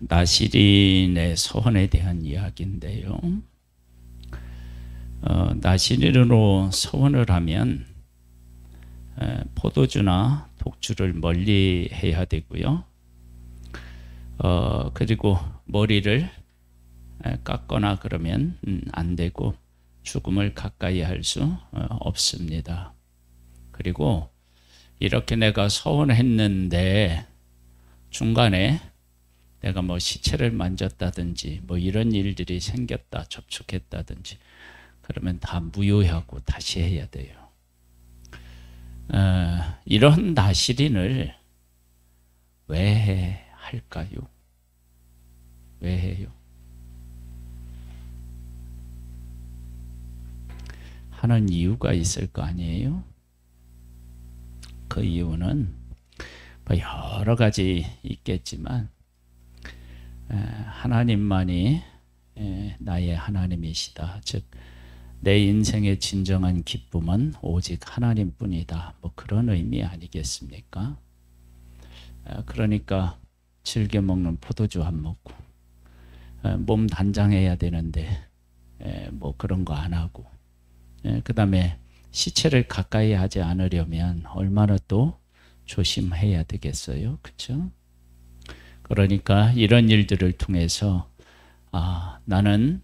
나시린의 소원에 대한 이야기인데요. 나시린으로 소원을 하면 포도주나 독주를 멀리 해야 되고요. 그리고 머리를 깎거나 그러면 안 되고 죽음을 가까이 할 수 없습니다. 그리고 이렇게 내가 소원했는데 중간에 내가 뭐 시체를 만졌다든지 뭐 이런 일들이 생겼다, 접촉했다든지 그러면 다 무효하고 다시 해야 돼요. 이런 나시린을 왜 할까요? 왜 해요? 하는 이유가 있을 거 아니에요? 그 이유는 뭐 여러 가지 있겠지만 하나님만이 나의 하나님이시다. 즉 내 인생의 진정한 기쁨은 오직 하나님뿐이다. 뭐 그런 의미 아니겠습니까? 그러니까 즐겨 먹는 포도주 안 먹고 몸 단장해야 되는데 뭐 그런 거 안 하고 그 다음에 시체를 가까이 하지 않으려면 얼마나 또 조심해야 되겠어요. 그렇죠? 그러니까 이런 일들을 통해서 나는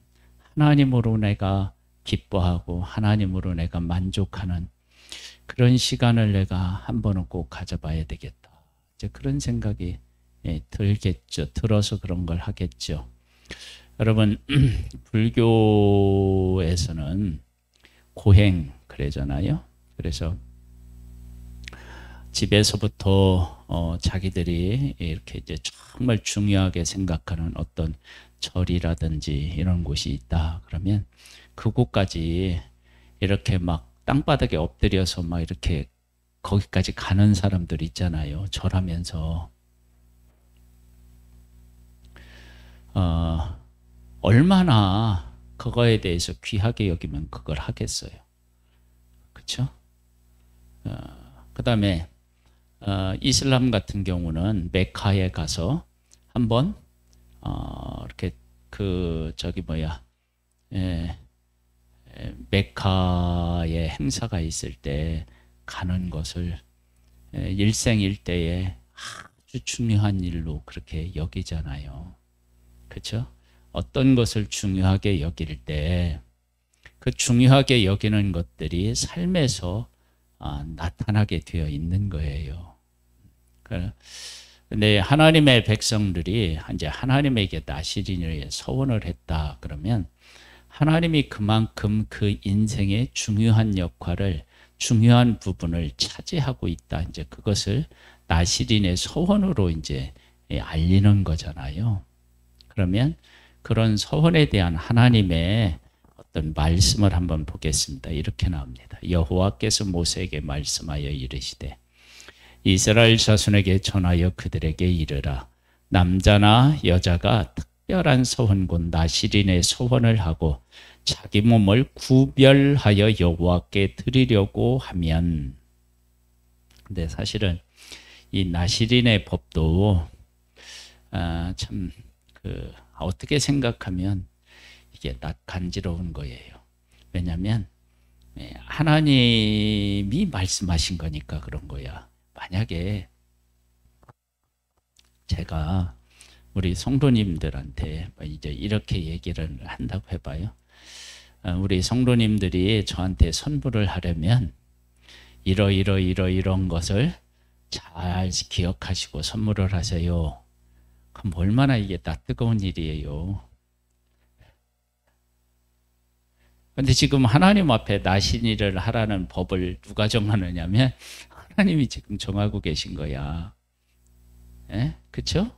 하나님으로 내가 기뻐하고 하나님으로 내가 만족하는 그런 시간을 내가 한 번은 꼭 가져봐야 되겠다. 이제 그런 생각이 들겠죠. 들어서 그런 걸 하겠죠. 여러분 불교에서는 고행 그러잖아요. 그래서 집에서부터 자기들이 이렇게 이제 정말 중요하게 생각하는 어떤 절이라든지 이런 곳이 있다. 그러면 그곳까지 이렇게 막 땅바닥에 엎드려서 막 이렇게 거기까지 가는 사람들 있잖아요. 절하면서 얼마나 그거에 대해서 귀하게 여기면 그걸 하겠어요. 그렇죠? 그 다음에 이슬람 같은 경우는 메카에 가서 한번 이렇게 메카의 행사가 있을 때 가는 것을 일생일대에 아주 중요한 일로 그렇게 여기잖아요. 그렇죠? 어떤 것을 중요하게 여길 때 그 중요하게 여기는 것들이 삶에서 나타나게 되어 있는 거예요. 근데 하나님의 백성들이 이제 하나님에게 나시린을 소원을 했다 그러면 하나님이 그만큼 그 인생의 중요한 역할을 중요한 부분을 차지하고 있다. 이제 그것을 나시린의 소원으로 이제 알리는 거잖아요. 그러면 그런 소원에 대한 하나님의 어떤 말씀을 한번 보겠습니다. 이렇게 나옵니다. 여호와께서 모세에게 말씀하여 이르시되 이스라엘 자손에게 전하여 그들에게 이르라. 남자나 여자가 특별한 소원 곧 나시린의 소원을 하고 자기 몸을 구별하여 여호와께 드리려고 하면, 근데 사실은 이 나시린의 법도 참 어떻게 생각하면 이게 낯간지러운 거예요. 왜냐하면 하나님이 말씀하신 거니까 그런 거야. 만약에 제가 우리 성도님들한테 이제 이렇게 얘기를 한다고 해봐요. 우리 성도님들이 저한테 선물을 하려면 이런 것을 잘 기억하시고 선물을 하세요. 그럼 얼마나 이게 낯뜨거운 일이에요. 근데 지금 하나님 앞에 나시린을 하라는 법을 누가 정하느냐면 하나님이 지금 정하고 계신 거야. 예? 그쵸?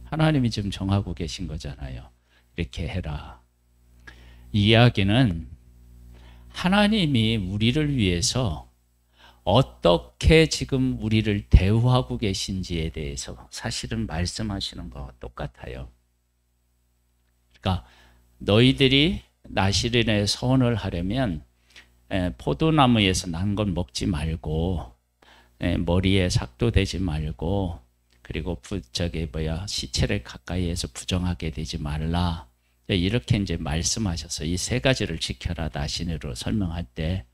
하나님이 지금 정하고 계신 거잖아요. 이렇게 해라. 이 이야기는 하나님이 우리를 위해서 어떻게 지금 우리를 대우하고 계신지에 대해서 사실은 말씀하시는 거와 똑같아요. 그러니까 너희들이 나시린의 소원을 하려면 포도나무에서 난 건 먹지 말고 머리에 삭도 대지 말고 그리고 시체를 가까이에서 부정하게 되지 말라. 이렇게 이제 말씀하셔서 이 세 가지를 지켜라 나신으로 설명할 때,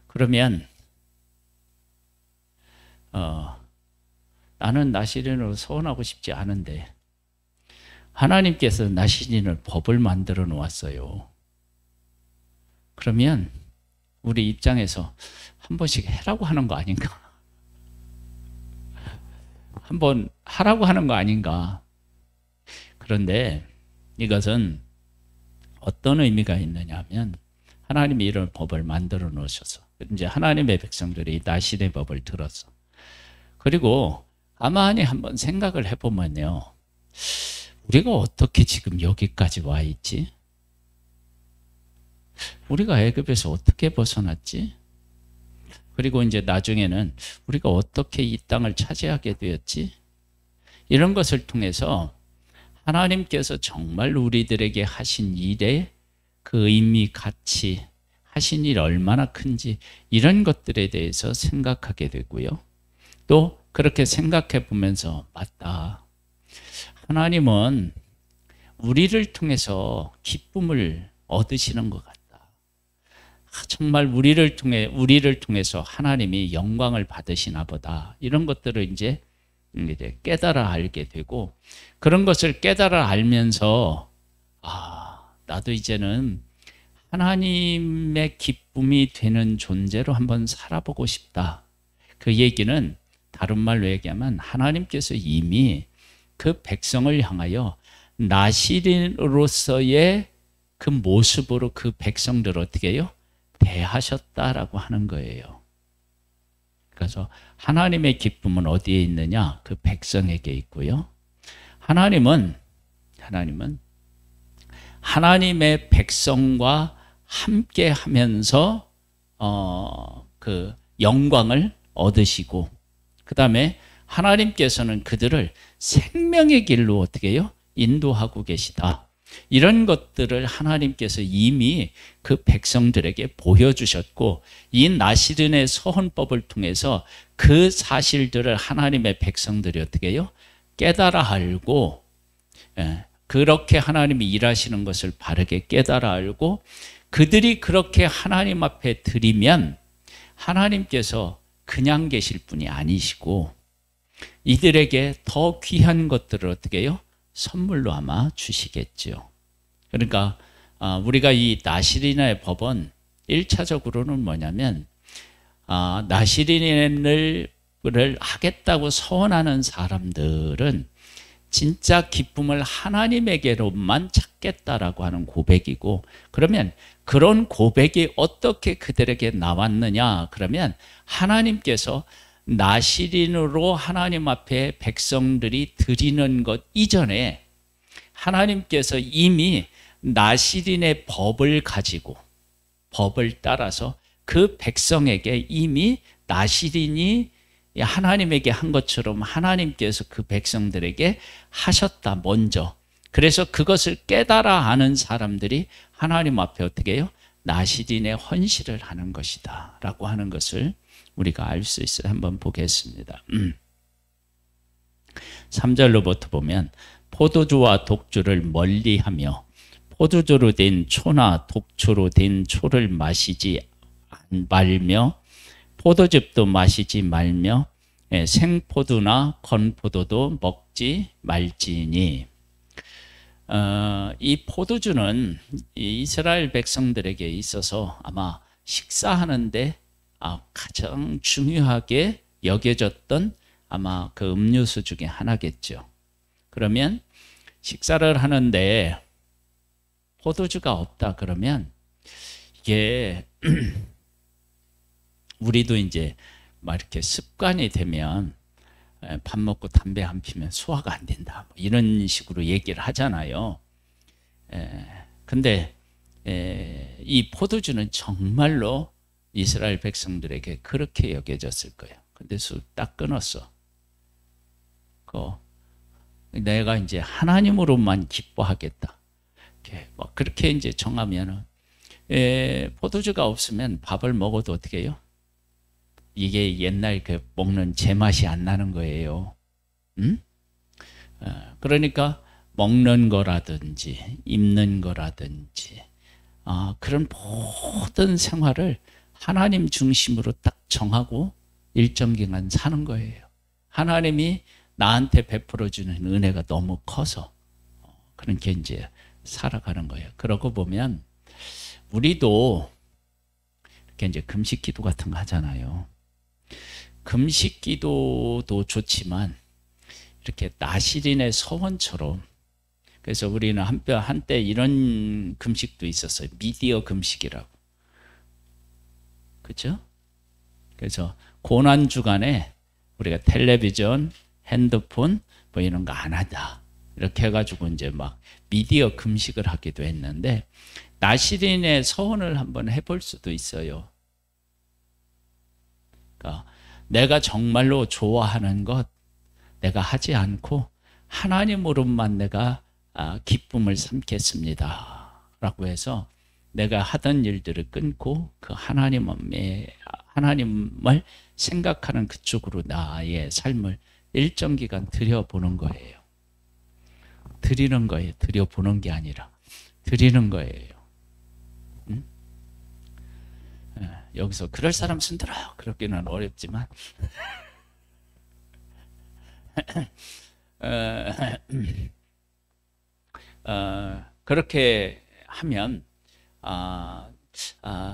그러면 나는 나시린으로 서원하고 싶지 않은데 하나님께서 나시린을 법을 만들어 놓았어요. 그러면 우리 입장에서 한 번씩 해라고 하는 거 아닌가? 한번 하라고 하는 거 아닌가? 그런데 이것은 어떤 의미가 있느냐 하면, 하나님이 이런 법을 만들어 놓으셔서 이제 하나님의 백성들이 나신의 법을 들었어. 그리고 가만히 한번 생각을 해보면요, 우리가 어떻게 지금 여기까지 와 있지? 우리가 애굽에서 어떻게 벗어났지? 그리고 이제 나중에는 우리가 어떻게 이 땅을 차지하게 되었지? 이런 것을 통해서 하나님께서 정말 우리들에게 하신 일의 그 의미, 가치, 하신 일 얼마나 큰지, 이런 것들에 대해서 생각하게 되고요. 또 그렇게 생각해 보면서, 맞다, 하나님은 우리를 통해서 기쁨을 얻으시는 것 같다. 정말 우리를 통해서 하나님이 영광을 받으시나 보다. 이런 것들을 이제 깨달아 알게 되고, 그런 것을 깨달아 알면서 나도 이제는 하나님의 기쁨이 되는 존재로 한번 살아보고 싶다. 그 얘기는 다른 말로 얘기하면 하나님께서 이미 그 백성을 향하여 나시린으로서의 그 모습으로 그 백성들을 어떻게 해요? 대하셨다라고 하는 거예요. 그래서 하나님의 기쁨은 어디에 있느냐? 그 백성에게 있고요. 하나님은 하나님의 백성과 함께 하면서 그 영광을 얻으시고, 그 다음에 하나님께서는 그들을 생명의 길로 어떻게 해요? 인도하고 계시다. 이런 것들을 하나님께서 이미 그 백성들에게 보여주셨고, 이 나시린의 서헌법을 통해서 그 사실들을 하나님의 백성들이 어떻게 해요? 깨달아 알고, 그렇게 하나님이 일하시는 것을 바르게 깨달아 알고, 그들이 그렇게 하나님 앞에 드리면 하나님께서 그냥 계실 분이 아니시고 이들에게 더 귀한 것들을 어떻게 해요? 선물로 아마 주시겠죠. 그러니까 우리가 이 나시린의 법은 1차적으로는 뭐냐면, 나시린을 하겠다고 서원하는 사람들은 진짜 기쁨을 하나님에게로만 찾겠다라고 하는 고백이고, 그러면 그런 고백이 어떻게 그들에게 나왔느냐? 그러면 하나님께서 나시린으로 하나님 앞에 백성들이 드리는 것 이전에 하나님께서 이미 나시린의 법을 가지고, 법을 따라서 그 백성에게 이미 나시린이 하나님에게 한 것처럼 하나님께서 그 백성들에게 하셨다, 먼저. 그래서 그것을 깨달아 아는 사람들이 하나님 앞에 어떻게 해요? 나시린의 헌신을 하는 것이다 라고 하는 것을 우리가 알 수 있어요. 한번 보겠습니다. 3절로부터 보면, 포도주와 독주를 멀리하며 포도주로 된 초나 독초로 된 초를 마시지 말며 포도즙도 마시지 말며 생포도나 건포도도 먹지 말지니. 이 포도주는 이스라엘 백성들에게 있어서 아마 식사하는데 가장 중요하게 여겨졌던 아마 그 음료수 중에 하나겠죠. 그러면 식사를 하는데 포도주가 없다 그러면 이게 우리도 이제 막 이렇게 습관이 되면 밥 먹고 담배 안 피면 소화가 안 된다, 뭐 이런 식으로 얘기를 하잖아요. 근데 이 포도주는 정말로 이스라엘 백성들에게 그렇게 여겨졌을 거예요. 근데 딱 끊었어. 내가 이제 하나님으로만 기뻐하겠다. 뭐 그렇게 이제 정하면은 포도주가 없으면 밥을 먹어도 어떻게 해요? 이게 옛날 그 먹는 제맛이 안 나는 거예요. 음? 그러니까 먹는 거라든지 입는 거라든지 그런 모든 생활을 하나님 중심으로 딱 정하고 일정 기간 사는 거예요. 하나님이 나한테 베풀어주는 은혜가 너무 커서 그렇게 이제 살아가는 거예요. 그러고 보면 우리도 이렇게 이제 금식 기도 같은 거 하잖아요. 금식 기도도 좋지만 이렇게 나시린의 서원처럼, 그래서 우리는 한때 이런 금식도 있었어요. 미디어 금식이라고. 그렇죠? 그래서 고난 주간에 우리가 텔레비전, 핸드폰 뭐 이런 거 안 한다. 이렇게 해가지고 이제 막 미디어 금식을 하기도 했는데, 나시린의 서원을 한번 해볼 수도 있어요. 그러니까 내가 정말로 좋아하는 것 내가 하지 않고 하나님으로만 내가 기쁨을 삼겠습니다 라고 해서 내가 하던 일들을 끊고 그 하나님을 생각하는 그쪽으로 나의 삶을 일정 기간 들여보는 거예요. 드리는 거예요. 들여보는 게 아니라 드리는 거예요. 응? 여기서 그럴 사람 손들어요. 그렇기는 어렵지만 그렇게 하면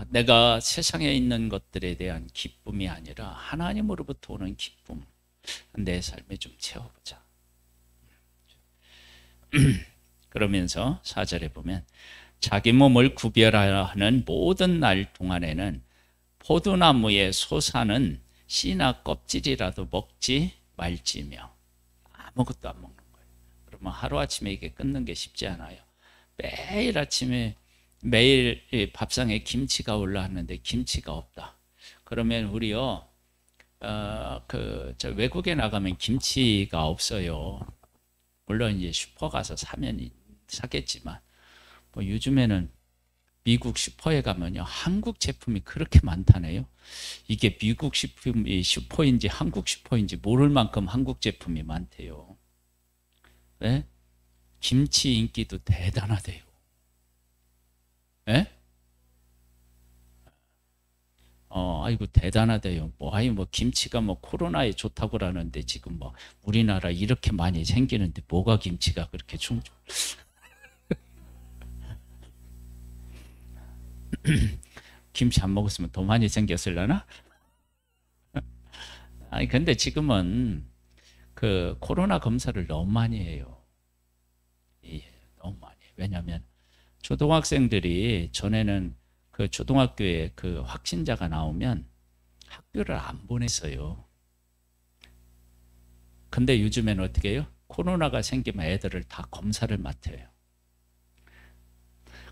내가 세상에 있는 것들에 대한 기쁨이 아니라 하나님으로부터 오는 기쁨, 내 삶에 좀 채워보자. 그러면서 4절에 보면 자기 몸을 구별하는 모든 날 동안에는 포도나무의 솟아는 씨나 껍질이라도 먹지 말지며. 아무것도 안 먹는 거예요. 그러면 하루아침에 이게 끊는 게 쉽지 않아요. 매일 아침에 매일 밥상에 김치가 올라왔는데 김치가 없다. 그러면 우리요, 외국에 나가면 김치가 없어요. 물론 이제 슈퍼 가서 사면 사겠지만, 뭐 요즘에는 미국 슈퍼에 가면요, 한국 제품이 그렇게 많다네요. 이게 미국 슈퍼인지 한국 슈퍼인지 모를 만큼 한국 제품이 많대요. 네? 김치 인기도 대단하대요. 네? 아이고 대단하대요. 뭐 김치가 뭐 코로나에 좋다고 그러는데 지금 뭐 우리나라 이렇게 많이 생기는데 뭐가 김치가 그렇게 충족? 김치 안 먹었으면 더 많이 생겼을라나? 아니 근데 지금은 그 코로나 검사를 너무 많이 해요. 예, 너무 많이 해요. 왜냐하면 초등학생들이 전에는 그 초등학교에 그 확진자가 나오면 학교를 안 보냈어요. 근데 요즘에는 어떻게 해요? 코로나가 생기면 애들을 다 검사를 맡아요.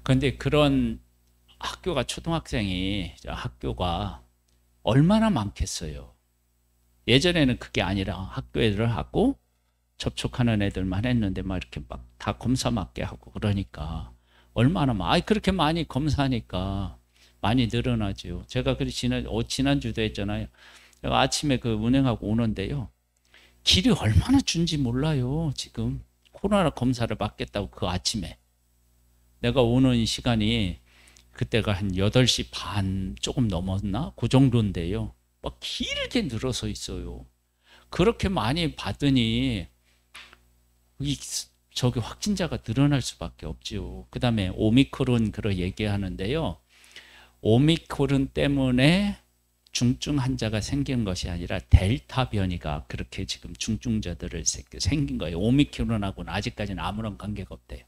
그런데 그런 학교가 얼마나 많겠어요. 예전에는 그게 아니라 학교 애들을 하고 접촉하는 애들만 했는데 막 이렇게 막 다 검사 맞게 하고 그러니까 얼마나 그렇게 많이 검사하니까 많이 늘어나죠. 제가 지난주도 했잖아요. 제가 아침에 그 운행하고 오는데요, 길이 얼마나 준지 몰라요. 지금 코로나 검사를 받겠다고 그 아침에 내가 오는 시간이 그때가 한 8시 반 조금 넘었나? 그 정도인데요. 막 길게 늘어서 있어요. 그렇게 많이 받으니 저기 확진자가 늘어날 수밖에 없죠. 그 다음에 오미크론 그런 얘기하는데요. 오미크론 때문에 중증 환자가 생긴 것이 아니라 델타 변이가 그렇게 지금 중증자들을 생긴 거예요. 오미크론하고는 아직까지는 아무런 관계가 없대요.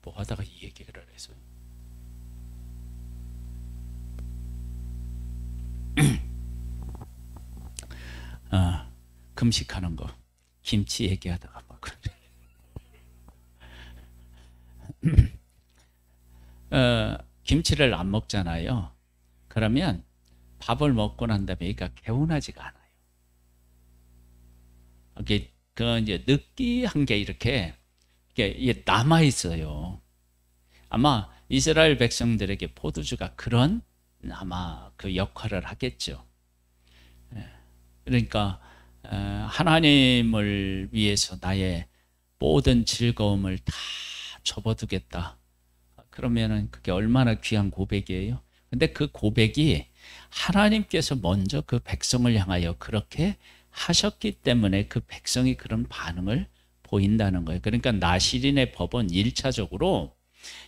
뭐 하다가 이 얘기를 해서 금식하는 거, 김치 얘기하다가 막 김치를 안 먹잖아요. 그러면 밥을 먹고 난 다음에 얘가 개운하지가 않아요. 이게 그 이제 느끼한 게 이렇게 남아 있어요. 아마 이스라엘 백성들에게 포도주가 그런 아마 그 역할을 하겠죠. 그러니까 하나님을 위해서 나의 모든 즐거움을 다 접어두겠다. 그러면은 그게 얼마나 귀한 고백이에요. 근데 그 고백이 하나님께서 먼저 그 백성을 향하여 그렇게 하셨기 때문에 그 백성이 그런 반응을 보인다는 거예요. 그러니까 나시린의 법은 1차적으로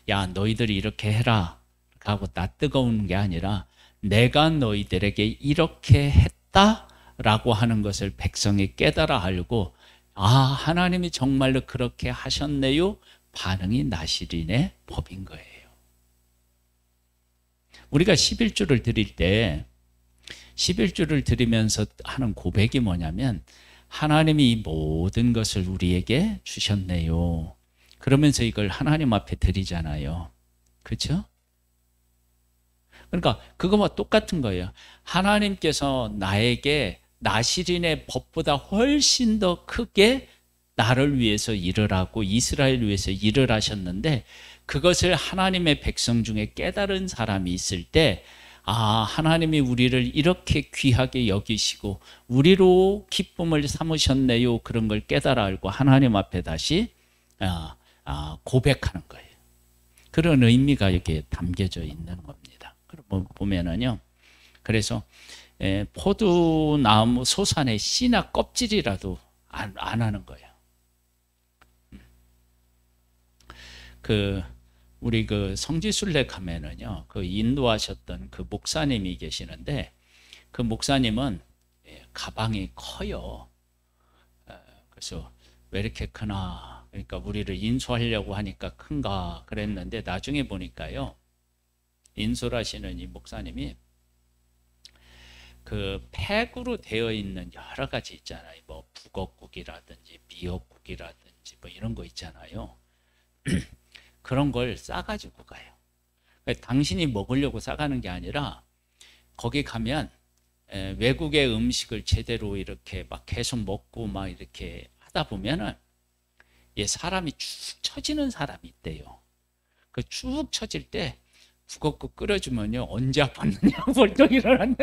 야 너희들이 이렇게 해라 하고 나 뜨거운 게 아니라 내가 너희들에게 이렇게 했다라고 하는 것을 백성이 깨달아 알고 아 하나님이 정말로 그렇게 하셨네요. 반응이 나시린의 법인 거예요. 우리가 11주를 드릴 때 11주를 드리면서 하는 고백이 뭐냐면 하나님이 이 모든 것을 우리에게 주셨네요. 그러면서 이걸 하나님 앞에 드리잖아요. 그렇죠? 그러니까 그거와 똑같은 거예요. 하나님께서 나에게 나시린의 법보다 훨씬 더 크게 나를 위해서 일을 하고 이스라엘을 위해서 일을 하셨는데 그것을 하나님의 백성 중에 깨달은 사람이 있을 때 아, 하나님이 우리를 이렇게 귀하게 여기시고 우리로 기쁨을 삼으셨네요. 그런 걸 깨달아 알고 하나님 앞에 다시 고백하는 거예요. 그런 의미가 여기에 담겨져 있는 겁니다. 보면은요. 그래서 포도나무 소산의 씨나 껍질이라도 안 하는 거예요. 우리 그 성지순례 가면은요, 그 인도하셨던 그 목사님이 계시는데, 그 목사님은 가방이 커요. 그래서 왜 이렇게 크나? 그러니까 우리를 인수하려고 하니까 큰가 그랬는데, 나중에 보니까요, 인수를 하시는 이 목사님이 그 팩으로 되어 있는 여러 가지 있잖아요. 뭐 북엇국이라든지 미역국이라든지 뭐 이런 거 있잖아요. 그런 걸 싸가지고 가요. 그러니까 당신이 먹으려고 싸가는 게 아니라 거기 가면 외국의 음식을 제대로 이렇게 막 계속 먹고 막 이렇게 하다 보면은 사람이 쭉 처지는 사람이 있대요. 그 쭉 처질 때 북엇국 끓여주면요 언제 아팠느냐 벌떡 일어났네.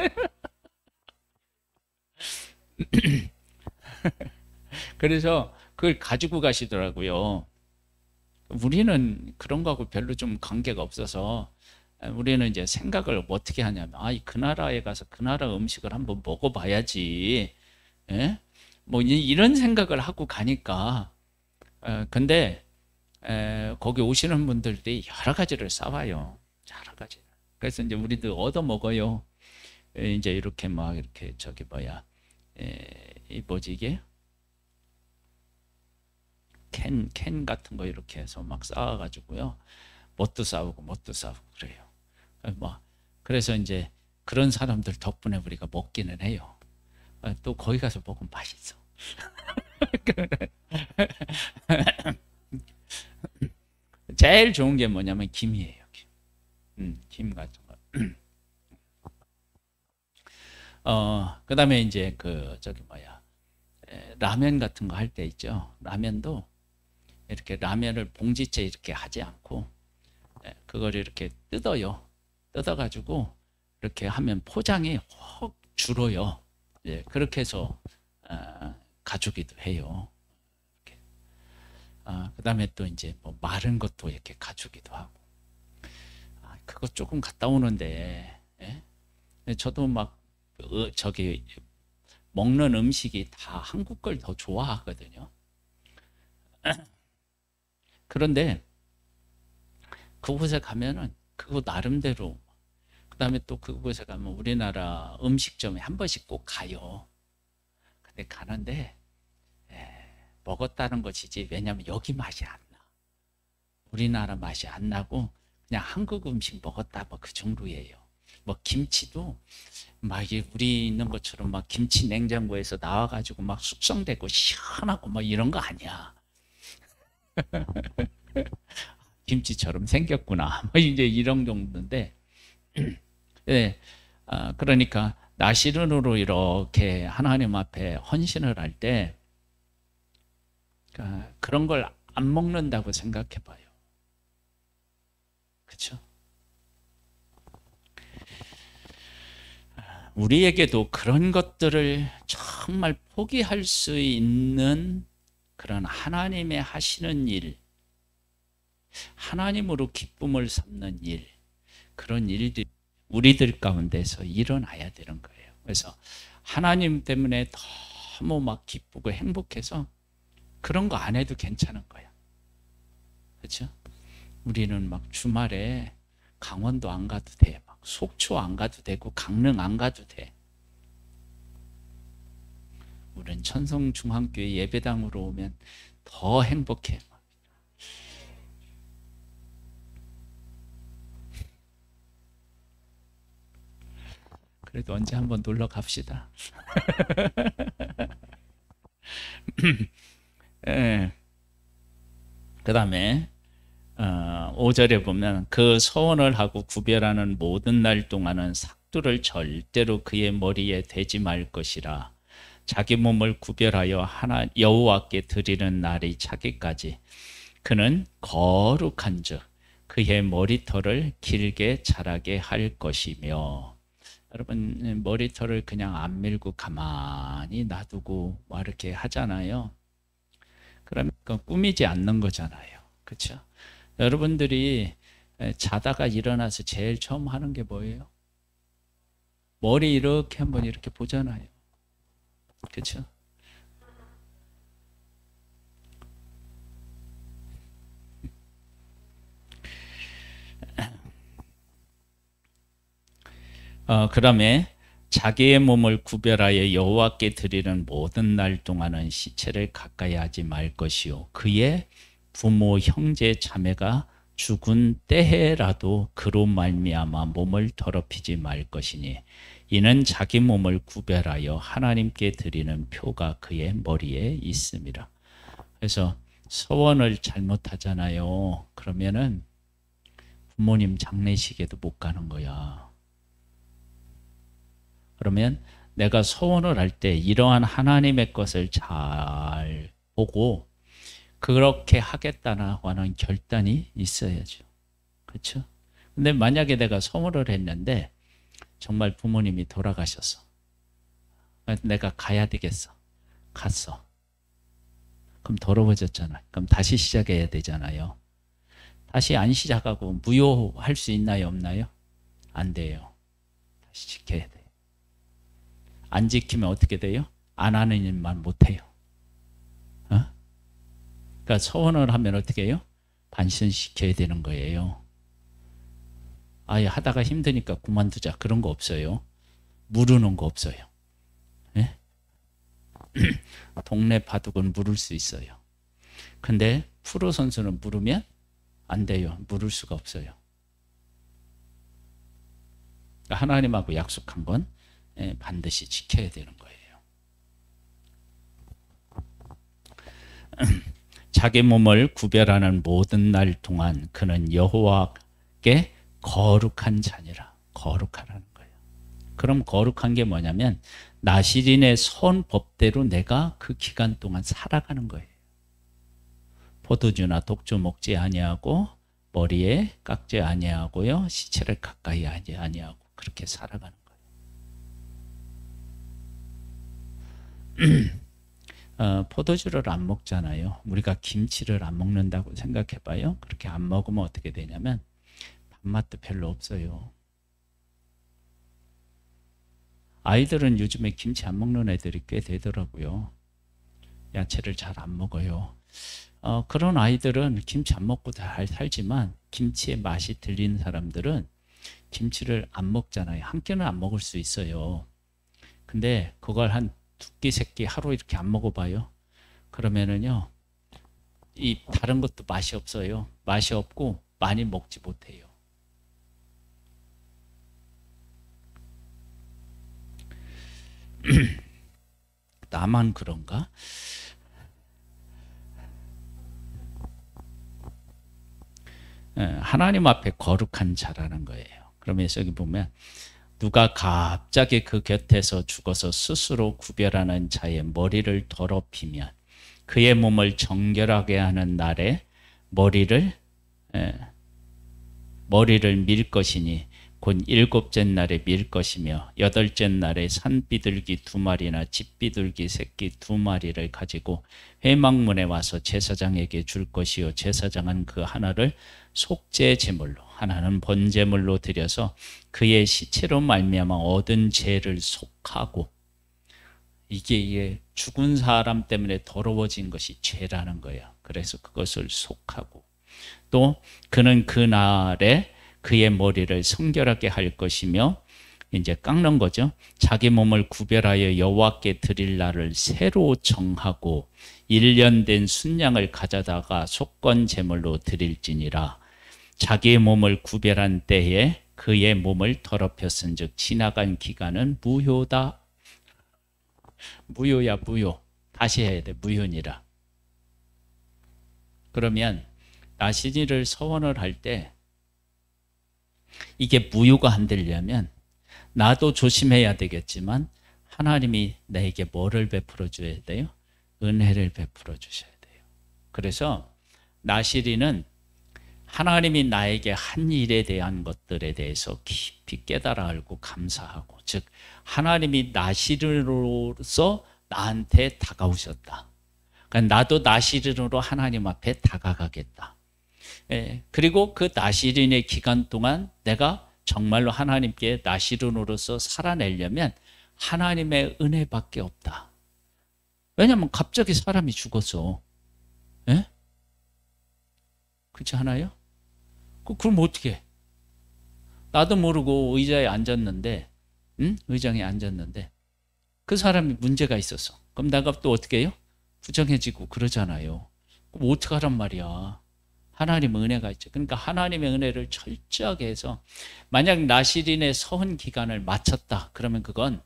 그래서 그걸 가지고 가시더라고요. 우리는 그런 거하고 별로 좀 관계가 없어서 우리는 이제 생각을 어떻게 하냐면 그 나라에 가서 그 나라 음식을 한번 먹어봐야지. 예? 뭐 이런 생각을 하고 가니까 근데 거기 오시는 분들이 여러 가지를 싸와요. 여러 가지. 그래서 이제 우리도 얻어 먹어요. 이제 이렇게 막 이렇게 저기 뭐야 이 뭐지 이게 캔 같은 거 이렇게 해서 막 쌓아가지고요. 뭣도 싸우고 그래요. 그래서 이제 그런 사람들 덕분에 우리가 먹기는 해요. 또 거기 가서 먹으면 맛있어. 제일 좋은 게 뭐냐면 김이에요. 김 같은 거. 그 다음에 이제 라면 같은 거 할 때 있죠. 라면도 이렇게 라면을 봉지째 이렇게 하지 않고 그걸 이렇게 뜯어요. 뜯어가지고 이렇게 하면 포장이 확 줄어요. 그렇게 해서 가주기도 해요. 그 다음에 또 이제 뭐 마른 것도 이렇게 가주기도 하고. 그거 조금 갔다 오는데 저도 막 저기 먹는 음식이 다 한국 걸 더 좋아하거든요. 그런데 그곳에 가면은 그거 나름대로 그 다음에 또 그곳에 가면 우리나라 음식점에 한 번씩 꼭 가요. 근데 가는데 먹었다는 것이지 왜냐면 여기 맛이 안 나. 우리나라 맛이 안 나고 그냥 한국 음식 먹었다 뭐 그 정도예요. 뭐 김치도 막 우리 있는 것처럼 막 김치 냉장고에서 나와가지고 막 숙성되고 시원하고 뭐 이런 거 아니야. 김치처럼 생겼구나. 뭐 이제 이런 정도인데, 그러니까 나시른으로 이렇게 하나님 앞에 헌신을 할 때 그런 걸 안 먹는다고 생각해봐요. 그렇죠? 우리에게도 그런 것들을 정말 포기할 수 있는 그런 하나님의 하시는 일, 하나님으로 기쁨을 삼는 일, 그런 일들이 우리들 가운데서 일어나야 되는 거예요. 그래서 하나님 때문에 너무 막 기쁘고 행복해서 그런 거 안 해도 괜찮은 거야. 그렇죠? 우리는 막 주말에 강원도 안 가도 돼. 막 속초 안 가도 되고 강릉 안 가도 돼. 우리는 천성중앙교회 예배당으로 오면 더 행복해. 그래도 언제 한번 놀러 갑시다. 예. 그 다음에 5절에 보면 그 서원을 하고 구별하는 모든 날 동안은 삭두를 절대로 그의 머리에 대지 말 것이라. 자기 몸을 구별하여 여호와께 드리는 날이 차기까지 그는 거룩한 즉 그의 머리털을 길게 자라게 할 것이며. 여러분, 머리털을 그냥 안 밀고 가만히 놔두고 뭐 이렇게 하잖아요. 그러면 꾸미지 않는 거잖아요. 그렇죠? 여러분들이 자다가 일어나서 제일 처음 하는 게 뭐예요? 머리 이렇게 한번 이렇게 보잖아요. 그렇죠? 그다음에 자기의 몸을 구별하여 여호와께 드리는 모든 날 동안은 시체를 가까이 하지 말 것이요 그의 부모 형제 자매가 죽은 때에라도 그로 말미암아 몸을 더럽히지 말 것이니 이는 자기 몸을 구별하여 하나님께 드리는 표가 그의 머리에 있습니다. 그래서 서원을 잘못하잖아요. 그러면은 부모님 장례식에도 못 가는 거야. 그러면 내가 서원을 할 때 이러한 하나님의 것을 잘 보고 그렇게 하겠다고 하는 결단이 있어야죠. 그렇죠? 근데 만약에 내가 서원을 했는데 정말 부모님이 돌아가셨어. 내가 가야 되겠어. 갔어. 그럼 더러워졌잖아요. 그럼 다시 시작해야 되잖아요. 다시 안 시작하고 무효할 수 있나요? 없나요? 안 돼요. 다시 지켜야 돼요. 안 지키면 어떻게 돼요? 안 하는 일만 못해요. 그러니까 서원을 하면 어떻게 해요? 반신시켜야 되는 거예요. 아예 하다가 힘드니까 그만두자 그런 거 없어요. 무르는 거 없어요. 네? 동네 바둑은 물을 수 있어요. 근데 프로 선수는 물으면 안 돼요. 물을 수가 없어요. 그러니까 하나님하고 약속한 건 반드시 지켜야 되는 거예요. 자기 몸을 구별하는 모든 날 동안 그는 여호와께 거룩한 자니라. 거룩하라는 거예요. 그럼 거룩한 게 뭐냐면 나시린의 선 법대로 내가 그 기간 동안 살아가는 거예요. 포도주나 독주 먹지 아니하고 머리에 깎지 아니하고요. 시체를 가까이 하지 아니하고 그렇게 살아가는 거예요. 포도주를 안 먹잖아요. 우리가 김치를 안 먹는다고 생각해봐요. 그렇게 안 먹으면 어떻게 되냐면 밥맛도 별로 없어요. 아이들은 요즘에 김치 안 먹는 애들이 꽤 되더라고요. 야채를 잘 안 먹어요. 그런 아이들은 김치 안 먹고 잘 살지만 김치의 맛이 들리는 사람들은 김치를 안 먹잖아요. 한 끼는 안 먹을 수 있어요. 근데 그걸 한 두 끼, 세 끼 하루 이렇게 안 먹어봐요. 그러면은요, 이 다른 것도 맛이 없어요. 맛이 없고 많이 먹지 못해요. 나만 그런가? 하나님 앞에 거룩한 자라는 거예요. 그러면 여기 보면 누가 갑자기 그 곁에서 죽어서 스스로 구별하는 자의 머리를 더럽히면 그의 몸을 정결하게 하는 날에 머리를 밀 것이니 곧 일곱째 날에 밀 것이며 여덟째 날에 산비둘기 2마리나 집비둘기 새끼 2마리를 가지고 회막문에 와서 제사장에게 줄 것이요 제사장은 그 하나를 속죄 제물로 하나는 번제물로 드려서 그의 시체로 말미암아 얻은 죄를 속하고 이게 죽은 사람 때문에 더러워진 것이 죄라는 거예요. 그래서 그것을 속하고 또 그는 그날에 그의 머리를 성결하게 할 것이며 이제 깎는 거죠. 자기 몸을 구별하여 여호와께 드릴 날을 새로 정하고 1년 된 순양을 가져다가 속건 제물로 드릴지니라. 자기의 몸을 구별한 때에 그의 몸을 더럽혔은즉 지나간 기간은 무효다. 무효야 무효. 다시 해야 돼. 무효니라. 그러면 나시린을 서원을 할 때 이게 무효가 안 되려면 나도 조심해야 되겠지만 하나님이 나에게 뭐를 베풀어 줘야 돼요? 은혜를 베풀어 주셔야 돼요. 그래서 나시린은 하나님이 나에게 한 일에 대한 것들에 대해서 깊이 깨달아 알고 감사하고, 즉 하나님이 나시린으로서 나한테 다가오셨다. 그러니까 나도 나시린으로 하나님 앞에 다가가겠다. 그리고 그 나시린의 기간 동안 내가 정말로 하나님께 나시린으로서 살아내려면 하나님의 은혜밖에 없다. 왜냐하면 갑자기 사람이 죽었어. 그렇지 않아요? 그럼 어떻게 해? 나도 모르고 의자에 앉았는데, 의장에 앉았는데 그 사람이 문제가 있었어. 그럼 내가 또 어떻게 해요? 부정해지고 그러잖아요. 그럼 어떡하란 말이야. 하나님의 은혜가 있죠. 그러니까 하나님의 은혜를 철저하게 해서 만약 나시린의 서원 기간을 마쳤다. 그러면 그건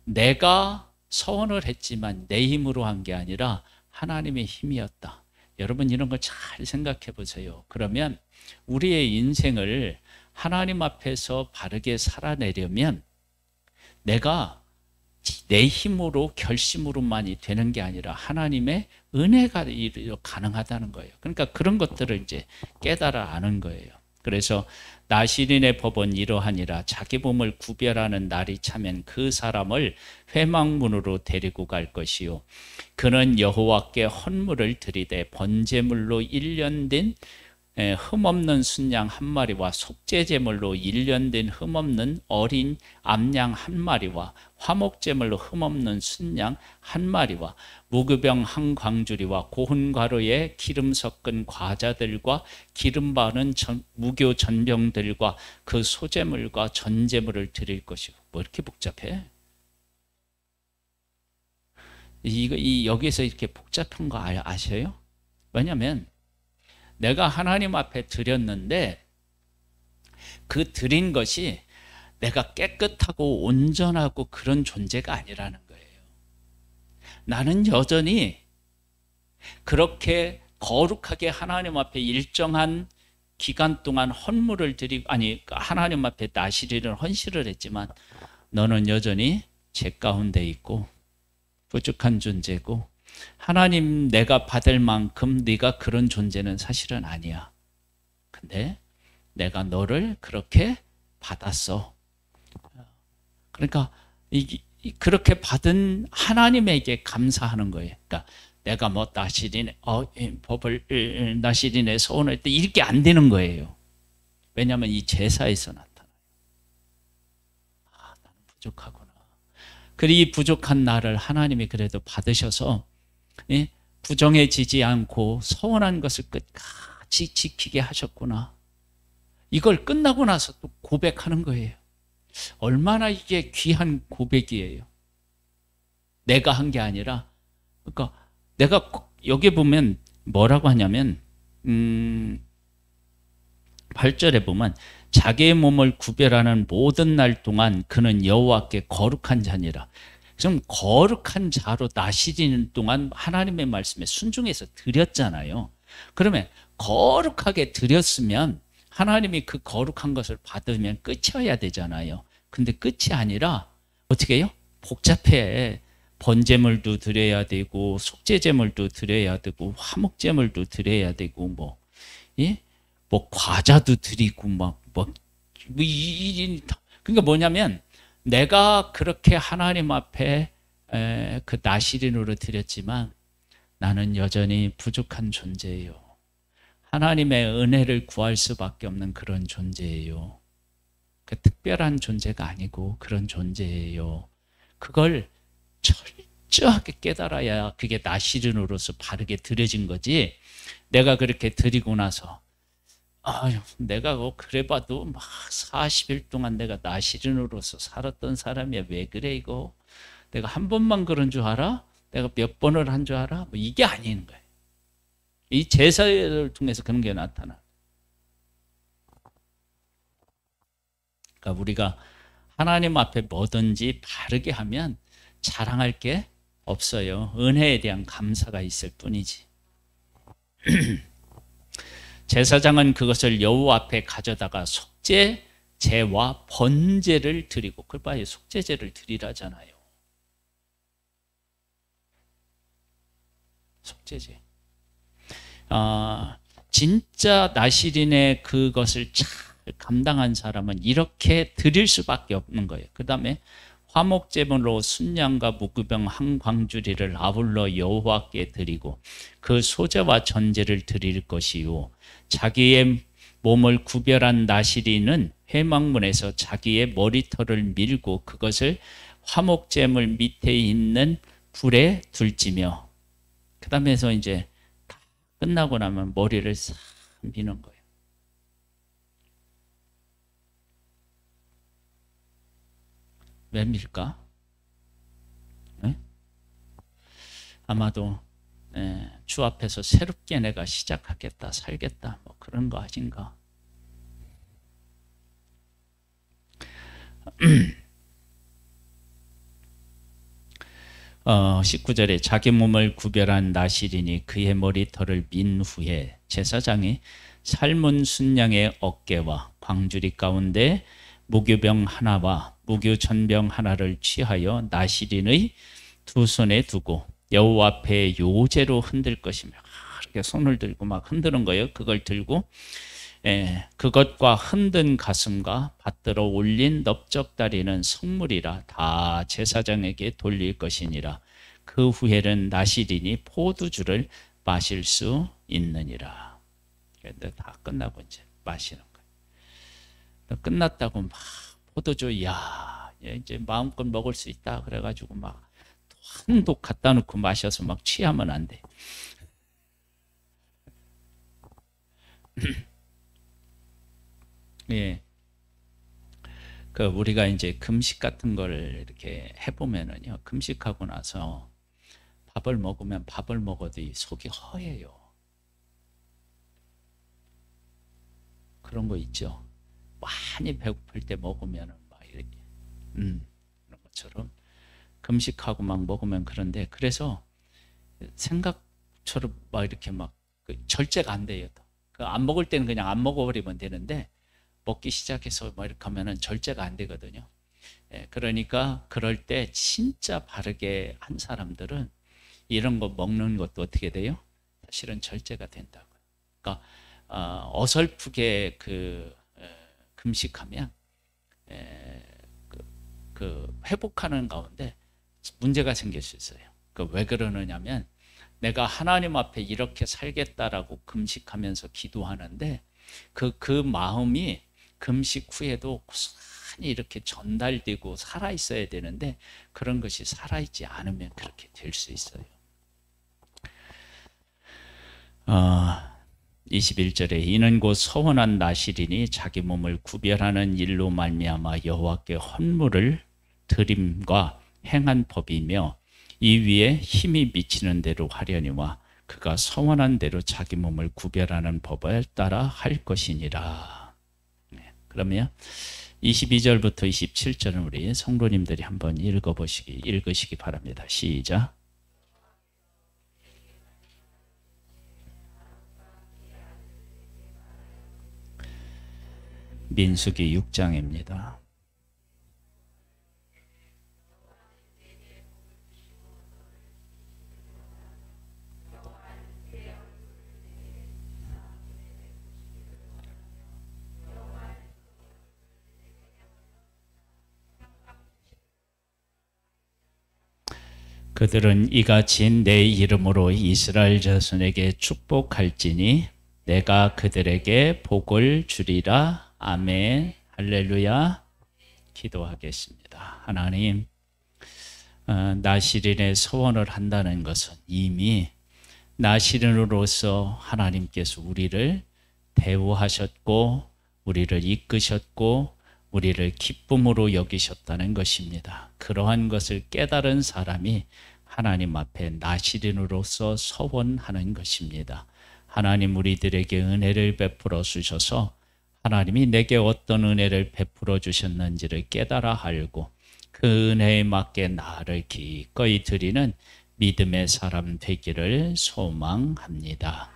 내가 서원을 했지만 내 힘으로 한 게 아니라 하나님의 힘이었다. 여러분 이런 거 잘 생각해 보세요. 그러면 우리의 인생을 하나님 앞에서 바르게 살아내려면 내가 내 힘으로 결심으로만이 되는 게 아니라 하나님의 은혜가 가능하다는 거예요. 그러니까 그런 것들을 이제 깨달아 아는 거예요. 그래서 나시린의 법은 이러하니라. 자기 몸을 구별하는 날이 차면 그 사람을 회막문으로 데리고 갈 것이요 그는 여호와께 헌물을 드리되 번제물로 1년 된 흠없는 순양 1마리와 속죄제물로 1년 된 흠없는 어린 암양 1마리와 화목제물로 흠없는 순양 1마리와 무교병 1광주리와 고운 가루에 기름 섞은 과자들과 기름 바른 무교 전병들과 그 소제물과 전제물을 드릴 것이고. 뭐 이렇게 복잡해? 여기서 이렇게 복잡한 거 아셔요? 왜냐하면 내가 하나님 앞에 드렸는데 그 드린 것이 내가 깨끗하고 온전하고 그런 존재가 아니라는 거예요. 나는 여전히 그렇게 거룩하게 하나님 앞에 일정한 기간 동안 헌물을 드리고, 하나님 앞에 나시린을 헌신을 했지만 너는 여전히 죄 가운데 있고 부족한 존재고 하나님 내가 받을 만큼 네가 그런 존재는 사실은 아니야. 근데 내가 너를 그렇게 받았어. 그러니까 그렇게 받은 하나님에게 감사하는 거예요. 그러니까 내가 뭐 나시린의 법을 나시린의 소원을 때 이렇게 안 되는 거예요. 왜냐하면 이 제사에서 나타나요. 나는 부족하구나. 그리고 이 부족한 나를 하나님이 그래도 받으셔서 부정해지지 않고 서원한 것을 끝까지 지키게 하셨구나. 이걸 끝나고 나서 또 고백하는 거예요. 얼마나 이게 귀한 고백이에요. 내가 한 게 아니라, 그러니까 내가 여기 보면 뭐라고 하냐면 8절에 보면 자기의 몸을 구별하는 모든 날 동안 그는 여호와께 거룩한 자니라. 좀 거룩한 자로 나시린 동안 하나님의 말씀에 순종해서 드렸잖아요. 그러면 거룩하게 드렸으면 하나님이 그 거룩한 것을 받으면 끝이어야 되잖아요. 근데 끝이 아니라 어떻게 해요? 복잡해. 번제물도 드려야 되고 속죄제물도 드려야 되고 화목제물도 드려야 되고 뭐 과자도 드리고 막 그러니까 뭐냐면 내가 그렇게 하나님 앞에 그 나시린으로 드렸지만 나는 여전히 부족한 존재예요. 하나님의 은혜를 구할 수밖에 없는 그런 존재예요. 그 특별한 존재가 아니고 그런 존재예요. 그걸 철저하게 깨달아야 그게 나시린으로서 바르게 드려진 거지. 내가 그렇게 드리고 나서 아유, 내가 그래봐도 막 40일 동안 내가 나시린으로서 살았던 사람이야. 왜 그래 이거? 내가 한 번만 그런 줄 알아? 내가 몇 번을 한 줄 알아? 뭐 이게 아닌 거예요. 이 제사를 통해서 그런 게 나타나. 그러니까 우리가 하나님 앞에 뭐든지 바르게 하면 자랑할 게 없어요. 은혜에 대한 감사가 있을 뿐이지. 제사장은 그것을 여호와 앞에 가져다가 속죄제와 번제를 드리고, 그걸 봐요. 속죄제를 드리라잖아요. 속죄제. 진짜 나시린의 그것을 잘 감당한 사람은 이렇게 드릴 수밖에 없는 거예요. 그 다음에 화목제물로 순양과 무구병 한 광주리를 아울러 여호와께 드리고 그 소제와 전제를 드릴 것이요, 자기의 몸을 구별한 나시린은 회막문에서 자기의 머리털을 밀고 그것을 화목제물 밑에 있는 불에 둘지며, 그 다음에서 이제 다 끝나고 나면 머리를 싹 미는 거예요. 왜 밀까? 네? 아마도 주 앞에서 새롭게 내가 시작하겠다, 살겠다, 뭐 그런 거 아닌가? 19절에 자기 몸을 구별한 나시린이 그의 머리털을 민 후에 제사장이 삶은 순양의 어깨와 광주리 가운데 무교병 하나와 무교전병 하나를 취하여 나시린의 두 손에 두고 여호와 앞에 요제로 흔들 것이며, 이렇게 손을 들고 막 흔드는 거예요. 그걸 들고 그것과 흔든 가슴과 받들어 올린 넓적다리는 성물이라 다 제사장에게 돌릴 것이니라. 그 후에는 나시린이 포도주를 마실 수 있느니라. 근데 다 끝나고 이제 마시는 거예요. 끝났다고 막 포도주, 야 이제 마음껏 먹을 수 있다 그래가지고 막 한 독 갖다 놓고 마셔서 막 취하면 안 돼. 예. 그 우리가 이제 금식 같은 걸 이렇게 해보면은요, 금식하고 나서 밥을 먹어도 이 속이 허해요. 그런 거 있죠. 많이 배고플 때 먹으면은 막 이렇게 그런 것처럼 금식하고 막 먹으면 그런데, 그래서 생각처럼 막 이렇게 막 절제가 안 돼요. 그 안 먹을 때는 그냥 안 먹어버리면 되는데 먹기 시작해서 뭐 이렇게 하면은 절제가 안 되거든요. 그러니까 그럴 때 진짜 바르게 한 사람들은 이런 거 먹는 것도 어떻게 돼요? 사실은 절제가 된다고요. 그러니까 어설프게 금식하면 그 회복하는 가운데 문제가 생길 수 있어요. 왜 그러느냐면 내가 하나님 앞에 이렇게 살겠다라고 금식하면서 기도하는데 그 마음이 금식 후에도 고스란히 이렇게 전달되고 살아 있어야 되는데 그런 것이 살아 있지 않으면 그렇게 될 수 있어요. 21절에 이는 곧 서원한 나시린이 자기 몸을 구별하는 일로 말미암아 여호와께 헌물을 드림과 행한 법이며 이 위에 힘이 미치는 대로 하려니와 그가 서원한 대로 자기 몸을 구별하는 법을 따라 할 것이니라. 그러면 22절부터 27절은 우리 성도님들이 한번 읽으시기 바랍니다. 시작. 민수기 6장입니다. 그들은 이같이 내 이름으로 이스라엘 자손에게 축복할지니 내가 그들에게 복을 주리라. 아멘. 할렐루야. 기도하겠습니다. 하나님, 나시린의 서원을 한다는 것은 이미 나시린으로서 하나님께서 우리를 대우하셨고 우리를 이끄셨고 우리를 기쁨으로 여기셨다는 것입니다. 그러한 것을 깨달은 사람이 하나님 앞에 나시린으로서 서원하는 것입니다. 하나님, 우리들에게 은혜를 베풀어 주셔서 하나님이 내게 어떤 은혜를 베풀어 주셨는지를 깨달아 알고 그 은혜에 맞게 나를 기꺼이 드리는 믿음의 사람 되기를 소망합니다.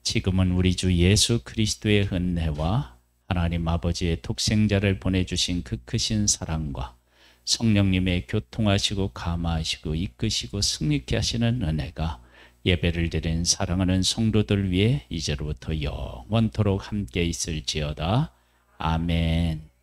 지금은 우리 주 예수 그리스도의 은혜와 하나님 아버지의 독생자를 보내주신 그 크신 사랑과 성령님의 교통하시고 감화하시고 이끄시고 승리케 하시는 은혜가 예배를 드린 사랑하는 성도들 위해 이제로부터 영원토록 함께 있을지어다. 아멘.